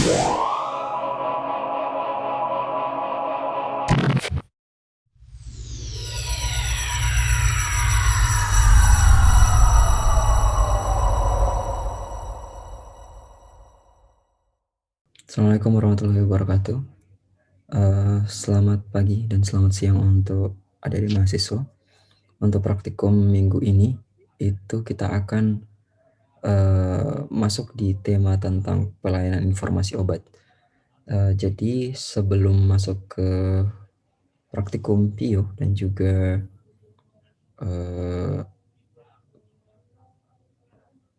Assalamualaikum warahmatullahi wabarakatuh. Selamat pagi dan selamat siang untuk adik-adik mahasiswa. Untuk praktikum minggu ini, itu kita akan masuk di tema tentang pelayanan informasi obat. Jadi sebelum masuk ke praktikum PIO dan juga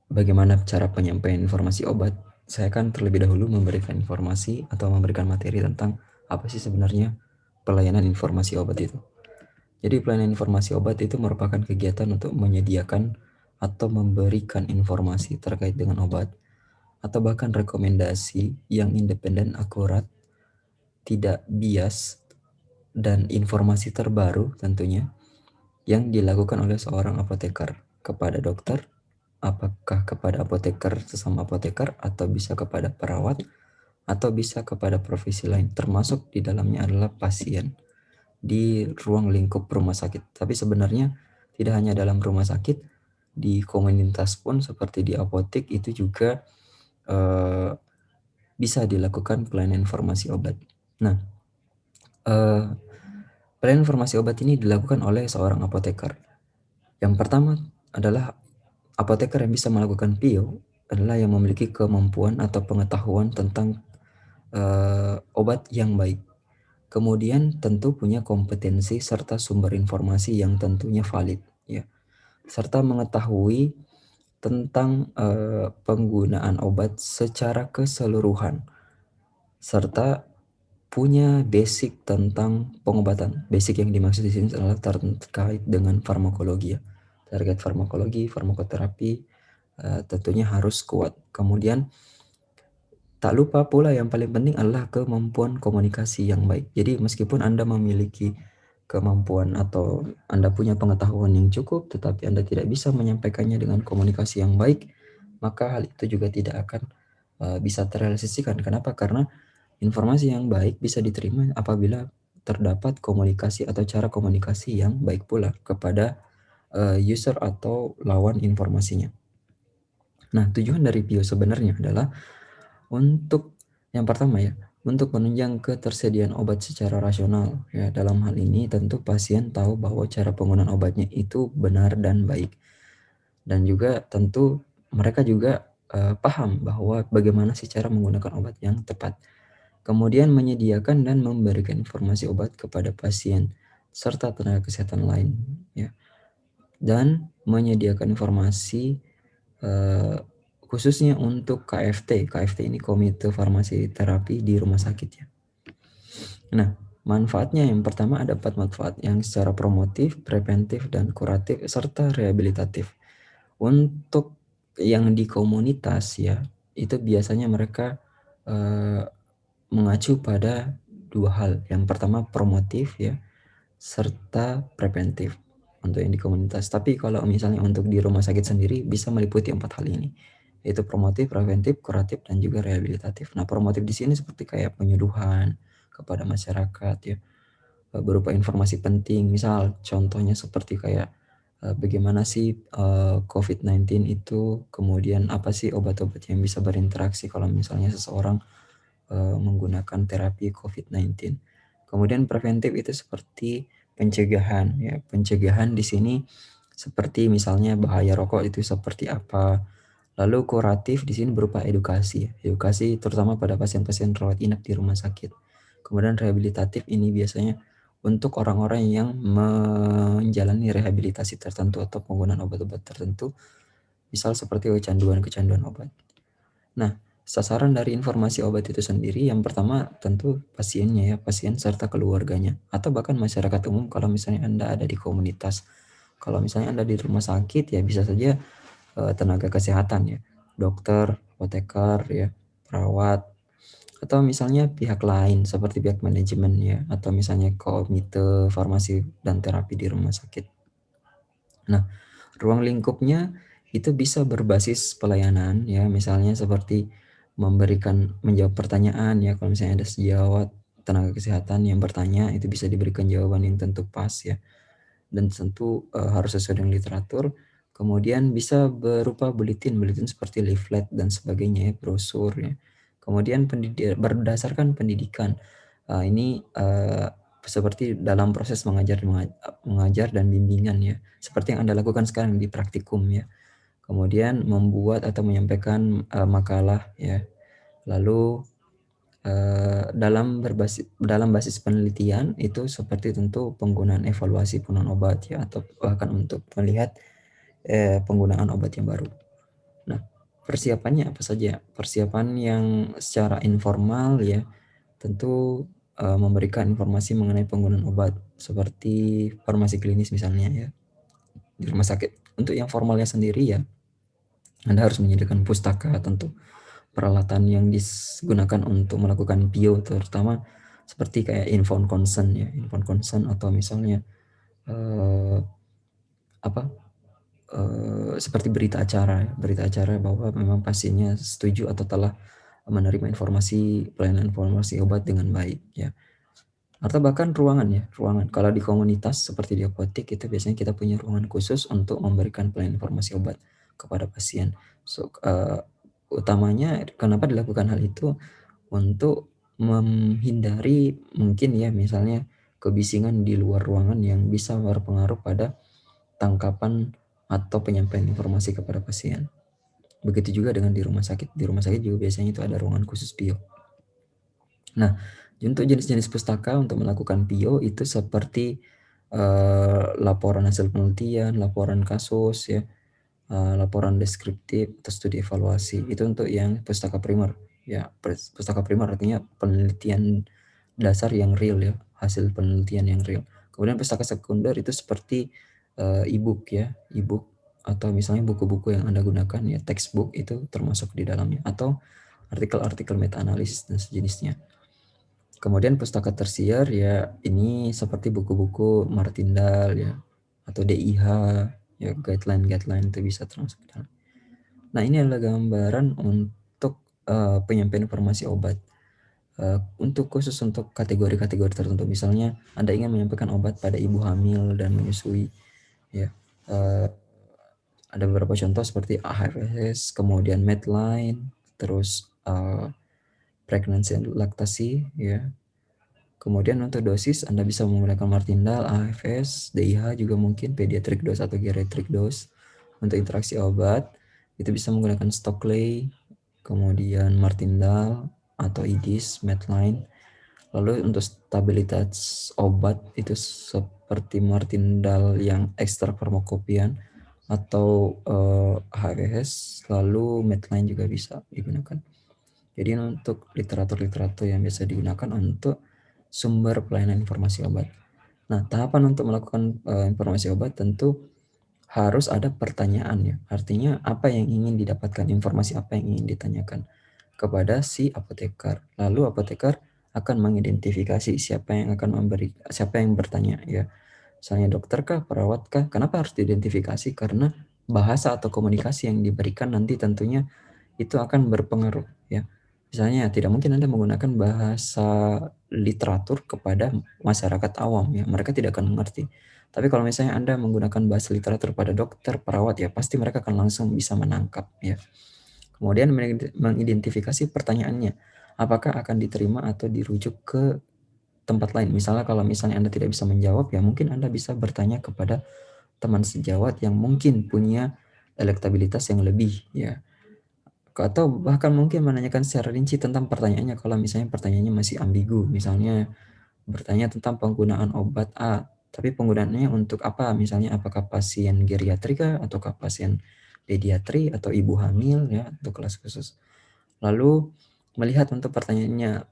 bagaimana cara penyampaian informasi obat, saya akan terlebih dahulu memberikan informasi atau memberikan materi tentang apa sih sebenarnya pelayanan informasi obat itu. Jadi pelayanan informasi obat itu merupakan kegiatan untuk menyediakan atau memberikan informasi terkait dengan obat atau bahkan rekomendasi yang independen, akurat, tidak bias, dan informasi terbaru tentunya yang dilakukan oleh seorang apoteker kepada dokter, apakah kepada apoteker sesama apoteker atau bisa kepada perawat atau bisa kepada profesi lain, termasuk di dalamnya adalah pasien di ruang lingkup rumah sakit. Tapi sebenarnya tidak hanya dalam rumah sakit, di komunitas pun seperti di apotek itu juga bisa dilakukan pelayanan informasi obat. Nah, pelayanan informasi obat ini dilakukan oleh seorang apoteker. Yang pertama adalah apoteker yang bisa melakukan PIO adalah yang memiliki kemampuan atau pengetahuan tentang obat yang baik. Kemudian tentu punya kompetensi serta sumber informasi yang tentunya valid, ya, serta mengetahui tentang penggunaan obat secara keseluruhan, serta punya basic tentang pengobatan. Basic yang dimaksud di sini adalah terkait dengan farmakologi, ya. Terkait farmakologi, farmakoterapi tentunya harus kuat. Kemudian tak lupa pula yang paling penting adalah kemampuan komunikasi yang baik. Jadi meskipun Anda memiliki kemampuan atau Anda punya pengetahuan yang cukup, tetapi Anda tidak bisa menyampaikannya dengan komunikasi yang baik, maka hal itu juga tidak akan bisa terrealisasikan. Kenapa? Karena informasi yang baik bisa diterima apabila terdapat komunikasi atau cara komunikasi yang baik pula kepada user atau lawan informasinya. Nah, tujuan dari PIO sebenarnya adalah untuk yang pertama, ya, untuk menunjang ketersediaan obat secara rasional, ya. Dalam hal ini tentu pasien tahu bahwa cara penggunaan obatnya itu benar dan baik. Dan juga tentu mereka juga paham bahwa bagaimana sih cara menggunakan obat yang tepat. Kemudian menyediakan dan memberikan informasi obat kepada pasien serta tenaga kesehatan lain, ya. Dan menyediakan informasi khususnya untuk KFT. KFT ini Komite Farmasi Terapi di rumah sakit, ya. Nah, manfaatnya yang pertama ada 4 manfaat yang secara promotif, preventif, dan kuratif serta rehabilitatif. Untuk yang di komunitas, ya, itu biasanya mereka mengacu pada dua hal. Yang pertama promotif, ya, serta preventif untuk yang di komunitas. Tapi kalau misalnya untuk di rumah sakit sendiri bisa meliputi 4 hal ini, yaitu promotif, preventif, kuratif, dan juga rehabilitatif. Nah, promotif di sini seperti kayak penyuluhan kepada masyarakat, ya, berupa informasi penting. Misal contohnya seperti kayak bagaimana sih COVID-19 itu, kemudian apa sih obat-obat yang bisa berinteraksi kalau misalnya seseorang menggunakan terapi COVID-19. Kemudian preventif itu seperti pencegahan, ya. Pencegahan di sini seperti misalnya bahaya rokok itu seperti apa. Lalu kuratif di sini berupa edukasi, ya. Edukasi terutama pada pasien-pasien rawat inap di rumah sakit. Kemudian rehabilitatif ini biasanya untuk orang-orang yang menjalani rehabilitasi tertentu atau penggunaan obat-obat tertentu, misal seperti kecanduan-kecanduan obat. Nah, sasaran dari informasi obat itu sendiri yang pertama tentu pasiennya, ya, pasien serta keluarganya atau bahkan masyarakat umum kalau misalnya Anda ada di komunitas. Kalau misalnya Anda di rumah sakit, ya bisa saja tenaga kesehatan, ya, dokter, apoteker, ya, perawat, atau misalnya pihak lain seperti pihak manajemen, ya, atau misalnya komite farmasi dan terapi di rumah sakit. Nah, ruang lingkupnya itu bisa berbasis pelayanan, ya, misalnya seperti menjawab pertanyaan ya, kalau misalnya ada sejawat tenaga kesehatan yang bertanya, itu bisa diberikan jawaban yang tentu pas ya, dan tentu harus sesuai dengan literatur. Kemudian bisa berupa buletin seperti leaflet dan sebagainya ya, brosur ya. Kemudian berdasarkan pendidikan, ini seperti dalam proses mengajar dan bimbingan ya, seperti yang Anda lakukan sekarang di praktikum ya. Kemudian membuat atau menyampaikan makalah ya. Lalu dalam basis penelitian itu seperti tentu penggunaan evaluasi penggunaan obat ya, atau bahkan untuk melihat penggunaan obat yang baru. Nah, persiapannya apa saja? Persiapan yang secara informal ya, tentu memberikan informasi mengenai penggunaan obat seperti farmasi klinis misalnya ya, di rumah sakit. Untuk yang formalnya sendiri ya, Anda harus menyediakan pustaka tentu, peralatan yang digunakan untuk melakukan PIO, terutama seperti kayak informed consent ya, informed consent, atau misalnya eh, apa seperti berita acara bahwa memang pasiennya setuju atau telah menerima pelayanan informasi obat dengan baik ya. Atau bahkan ruangan. Kalau di komunitas seperti di apotek itu biasanya kita punya ruangan khusus untuk memberikan pelayanan informasi obat kepada pasien. Utamanya kenapa dilakukan hal itu, untuk menghindari mungkin ya misalnya kebisingan di luar ruangan yang bisa berpengaruh pada tangkapan atau penyampaian informasi kepada pasien. Begitu juga dengan di rumah sakit. Di rumah sakit juga biasanya itu ada ruangan khusus PIO. Nah, untuk jenis-jenis pustaka untuk melakukan PIO itu seperti laporan hasil penelitian, laporan kasus ya, laporan deskriptif atau studi evaluasi. Itu untuk yang pustaka primer. Ya, pustaka primer artinya penelitian dasar yang real ya, hasil penelitian yang real. Kemudian pustaka sekunder itu seperti e-book ya, e-book atau misalnya buku-buku yang Anda gunakan ya, textbook itu termasuk di dalamnya, atau artikel-artikel meta-analisis dan sejenisnya. Kemudian pustaka tersier ya, ini seperti buku-buku Martindale ya, atau DIH ya, guideline itu bisa termasuk dalam. Nah, ini adalah gambaran untuk penyampaian informasi obat. Untuk kategori-kategori tertentu, misalnya Anda ingin menyampaikan obat pada ibu hamil dan menyusui ya, ada beberapa contoh seperti AHFS, kemudian Medline, terus pregnancy and laktasi ya. Kemudian untuk dosis Anda bisa menggunakan Martindale, AHFS, DIH juga mungkin, pediatric dose atau geriatric dose. Untuk interaksi obat itu bisa menggunakan Stockley, kemudian Martindale atau IDIS, Medline. Lalu untuk stabilitas obat itu seperti Martindale yang ekstra farmakopian atau HWS, lalu Medline juga bisa digunakan. Jadi untuk literatur-literatur yang biasa digunakan untuk sumber pelayanan informasi obat. Nah, tahapan untuk melakukan informasi obat tentu harus ada pertanyaan ya. Artinya apa yang ingin didapatkan, informasi apa yang ingin ditanyakan kepada si apoteker. Lalu apoteker akan mengidentifikasi siapa yang bertanya ya. Misalnya dokter kah, perawat kah? Kenapa harus diidentifikasi? Karena bahasa atau komunikasi yang diberikan nanti tentunya itu akan berpengaruh ya. Misalnya tidak mungkin Anda menggunakan bahasa literatur kepada masyarakat awam ya, mereka tidak akan mengerti. Tapi kalau misalnya Anda menggunakan bahasa literatur pada dokter, perawat ya, pasti mereka akan langsung bisa menangkap ya. Kemudian mengidentifikasi pertanyaannya, apakah akan diterima atau dirujuk ke tempat lain. Misalnya kalau misalnya Anda tidak bisa menjawab ya, mungkin Anda bisa bertanya kepada teman sejawat yang mungkin punya elektabilitas yang lebih ya, atau bahkan mungkin menanyakan secara rinci tentang pertanyaannya kalau misalnya pertanyaannya masih ambigu. Misalnya bertanya tentang penggunaan obat A, tapi penggunaannya untuk apa? Misalnya apakah pasien geriatrika ataukah pasien pediatri atau ibu hamil ya, untuk kelas khusus. Lalu melihat untuk pertanyaannya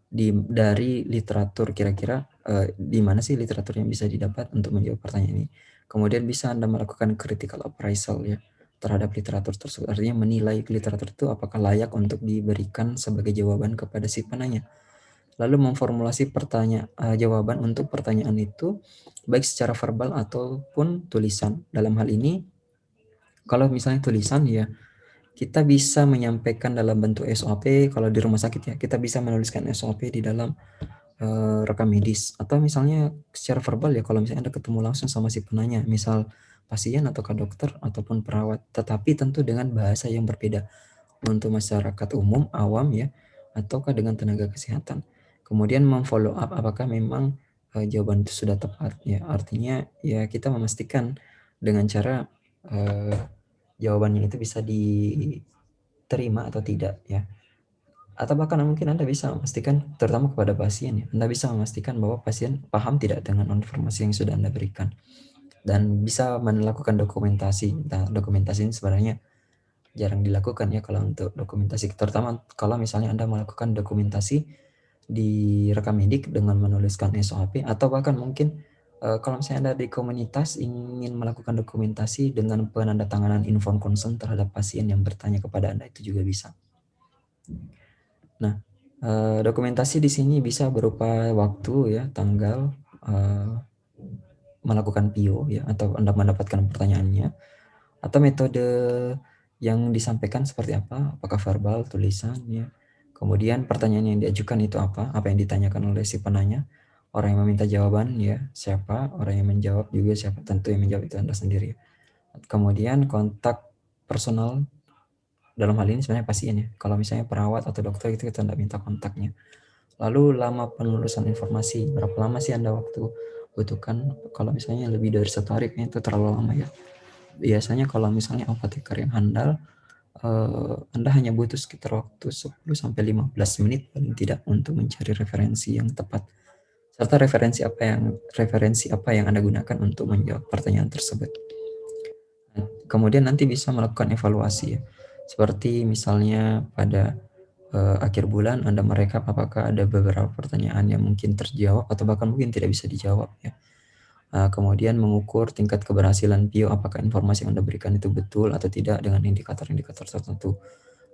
dari literatur, kira-kira di mana sih literatur yang bisa didapat untuk menjawab pertanyaan ini. Kemudian bisa Anda melakukan critical appraisal ya terhadap literatur tersebut. Artinya menilai literatur itu apakah layak untuk diberikan sebagai jawaban kepada si penanya. Lalu memformulasi jawaban untuk pertanyaan itu baik secara verbal ataupun tulisan. Dalam hal ini kalau misalnya tulisan ya, kita bisa menyampaikan dalam bentuk SOP. Kalau di rumah sakit ya, kita bisa menuliskan SOP di dalam rekam medis, atau misalnya secara verbal ya kalau misalnya Anda ketemu langsung sama si penanya, misal pasien ataukah dokter ataupun perawat, tetapi tentu dengan bahasa yang berbeda untuk masyarakat umum, awam ya, ataukah dengan tenaga kesehatan. Kemudian memfollow up apakah memang jawaban itu sudah tepat ya. Artinya ya kita memastikan dengan cara jawabannya itu bisa diterima atau tidak ya. Atau bahkan mungkin Anda bisa memastikan, terutama kepada pasien ya, Anda bisa memastikan bahwa pasien paham tidak dengan informasi yang sudah Anda berikan, dan bisa melakukan dokumentasi. Nah, dokumentasi ini sebenarnya jarang dilakukan ya kalau untuk dokumentasi, terutama kalau misalnya Anda melakukan dokumentasi di rekam medik dengan menuliskan SOP, atau bahkan mungkin kalau misalnya Anda di komunitas ingin melakukan dokumentasi dengan penandatanganan inform consent terhadap pasien yang bertanya kepada Anda, itu juga bisa. Nah, dokumentasi di sini bisa berupa waktu ya, tanggal, melakukan PIO ya, atau Anda mendapatkan pertanyaannya, atau metode yang disampaikan seperti apa, apakah verbal, tulisan ya. Kemudian pertanyaan yang diajukan itu apa yang ditanyakan oleh si penanya, orang yang meminta jawaban ya siapa, orang yang menjawab juga siapa, tentu yang menjawab itu Anda sendiri. Kemudian kontak personal, dalam hal ini sebenarnya pasien ya. Kalau misalnya perawat atau dokter itu kita tidak minta kontaknya. Lalu lama penelusuran informasi, berapa lama sih Anda waktu butuhkan? Kalau misalnya lebih dari 1 hari kayaknya itu terlalu lama ya. Biasanya kalau misalnya apoteker yang handal, Anda hanya butuh sekitar waktu 10-15 menit paling tidak untuk mencari referensi yang tepat, serta referensi apa yang Anda gunakan untuk menjawab pertanyaan tersebut. Kemudian nanti bisa melakukan evaluasi ya. Seperti misalnya pada akhir bulan Anda merekap apakah ada beberapa pertanyaan yang mungkin terjawab atau bahkan mungkin tidak bisa dijawab ya. Kemudian mengukur tingkat keberhasilan PIO, apakah informasi yang Anda berikan itu betul atau tidak dengan indikator-indikator tertentu.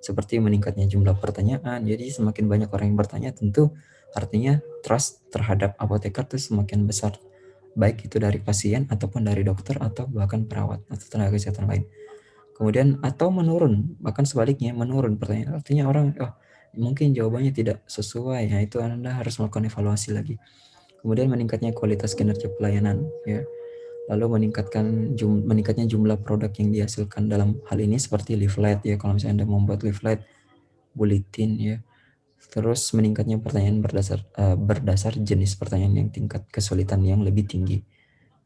Seperti meningkatnya jumlah pertanyaan. Jadi semakin banyak orang yang bertanya, tentu artinya trust terhadap apoteker itu semakin besar. Baik itu dari pasien ataupun dari dokter atau bahkan perawat atau tenaga kesehatan lain. Kemudian atau menurun, bahkan sebaliknya menurun pertanyaan. Artinya orang, mungkin jawabannya tidak sesuai, ya itu Anda harus melakukan evaluasi lagi. Kemudian meningkatnya kualitas kinerja pelayanan, ya. Lalu meningkatnya jumlah produk yang dihasilkan dalam hal ini seperti leaflet, ya. Kalau misalnya Anda membuat leaflet, bulletin, ya. Terus meningkatnya pertanyaan berdasar jenis pertanyaan yang tingkat kesulitan yang lebih tinggi,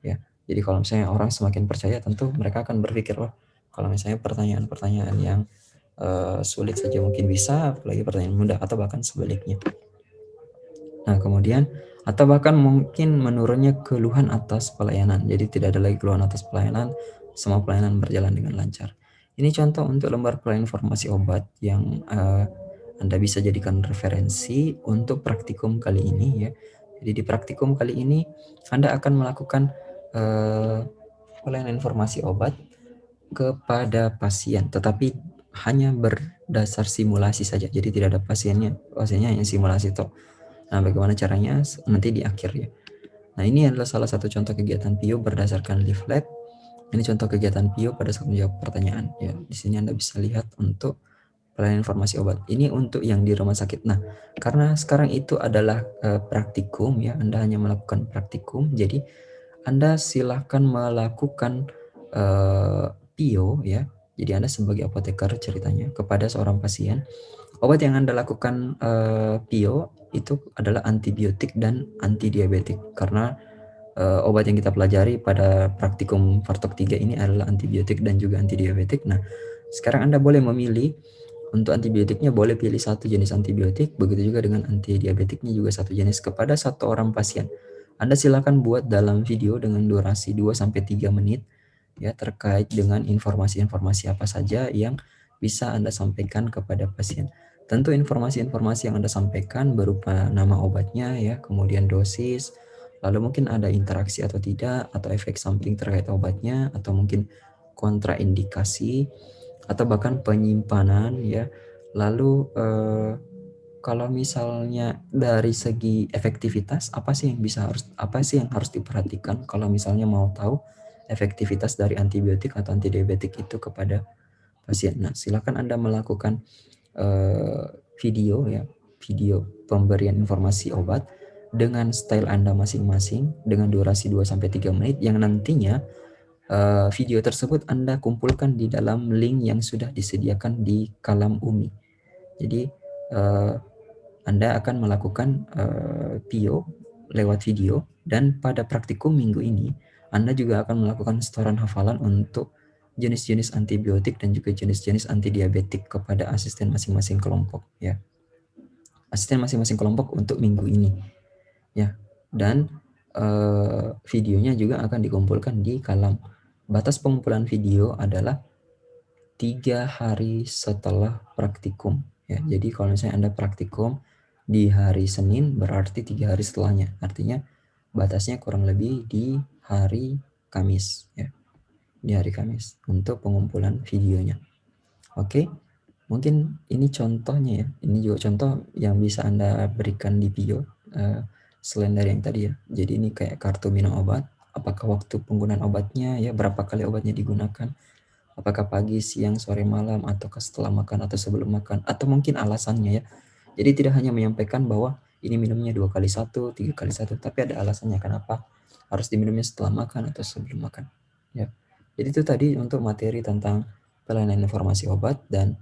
ya. Jadi kalau misalnya orang semakin percaya, tentu mereka akan berpikir, kalau misalnya pertanyaan-pertanyaan yang sulit saja mungkin bisa, apalagi pertanyaan mudah, atau bahkan sebaliknya. Nah, kemudian atau bahkan mungkin menurunnya keluhan atas pelayanan. Jadi tidak ada lagi keluhan atas pelayanan, semua pelayanan berjalan dengan lancar. Ini contoh untuk lembar pelayanan informasi obat yang Anda bisa jadikan referensi untuk praktikum kali ini ya. Jadi di praktikum kali ini Anda akan melakukan pelayanan informasi obat kepada pasien, tetapi hanya berdasar simulasi saja. Jadi tidak ada pasiennya yang simulasi toh. Nah, bagaimana caranya nanti di akhir ya. Nah, ini adalah salah satu contoh kegiatan PIO berdasarkan leaflet. Ini contoh kegiatan PIO pada saat menjawab pertanyaan ya. Di sini Anda bisa lihat untuk pelayanan informasi obat. Ini untuk yang di rumah sakit. Nah, karena sekarang itu adalah praktikum ya, Anda hanya melakukan praktikum. Jadi Anda silahkan melakukan PIO ya. Jadi Anda sebagai apoteker ceritanya kepada seorang pasien, obat yang Anda lakukan PIO itu adalah antibiotik dan antidiabetik, karena obat yang kita pelajari pada praktikum Vartok 3 ini adalah antibiotik dan juga antidiabetik. Nah, sekarang Anda boleh memilih untuk antibiotiknya, boleh pilih satu jenis antibiotik, begitu juga dengan antidiabetiknya juga satu jenis kepada satu orang pasien. Anda silakan buat dalam video dengan durasi 2-3 menit ya, terkait dengan informasi-informasi apa saja yang bisa Anda sampaikan kepada pasien. Tentu informasi-informasi yang Anda sampaikan berupa nama obatnya ya, kemudian dosis, lalu mungkin ada interaksi atau tidak, atau efek samping terkait obatnya, atau mungkin kontraindikasi, atau bahkan penyimpanan ya. Lalu kalau misalnya dari segi efektivitas, apa sih yang harus diperhatikan kalau misalnya mau tahu efektivitas dari antibiotik atau antidiabetik itu kepada pasien. Nah, silakan Anda melakukan video ya, video pemberian informasi obat dengan style Anda masing-masing dengan durasi 2-3 menit yang nantinya video tersebut Anda kumpulkan di dalam link yang sudah disediakan di Kalam Umi. Jadi Anda akan melakukan PIO lewat video, dan pada praktikum minggu ini Anda juga akan melakukan setoran hafalan untuk jenis-jenis antibiotik dan juga jenis-jenis antidiabetik kepada asisten masing-masing kelompok ya. Asisten masing-masing kelompok untuk minggu ini ya. Dan videonya juga akan dikumpulkan di Kalam. Batas pengumpulan video adalah 3 hari setelah praktikum ya. Jadi kalau misalnya Anda praktikum di hari Senin, berarti 3 hari setelahnya. Artinya batasnya kurang lebih di hari Kamis ya. Di hari Kamis untuk pengumpulan videonya. Oke. Mungkin ini contohnya ya. Ini juga contoh yang bisa Anda berikan di bio selain dari yang tadi ya. Jadi ini kayak kartu minum obat, apakah waktu penggunaan obatnya ya, berapa kali obatnya digunakan, apakah pagi, siang, sore, malam, atau setelah makan atau sebelum makan, atau mungkin alasannya ya. Jadi tidak hanya menyampaikan bahwa ini minumnya 2 kali 1, 3 kali 1, tapi ada alasannya kenapa harus diminumnya setelah makan atau sebelum makan ya. Jadi itu tadi untuk materi tentang pelayanan informasi obat, dan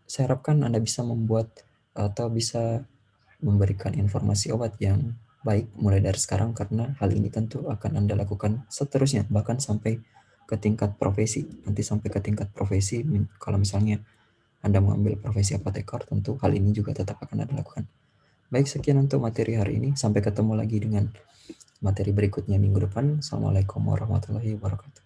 saya harapkan Anda bisa membuat atau bisa memberikan informasi obat yang baik mulai dari sekarang, karena hal ini tentu akan Anda lakukan seterusnya, bahkan sampai ke tingkat profesi. Nanti sampai ke tingkat profesi, kalau misalnya Anda mengambil profesi apoteker, tentu hal ini juga tetap akan Anda lakukan. Baik, sekian untuk materi hari ini. Sampai ketemu lagi dengan materi berikutnya minggu depan. Assalamualaikum warahmatullahi wabarakatuh.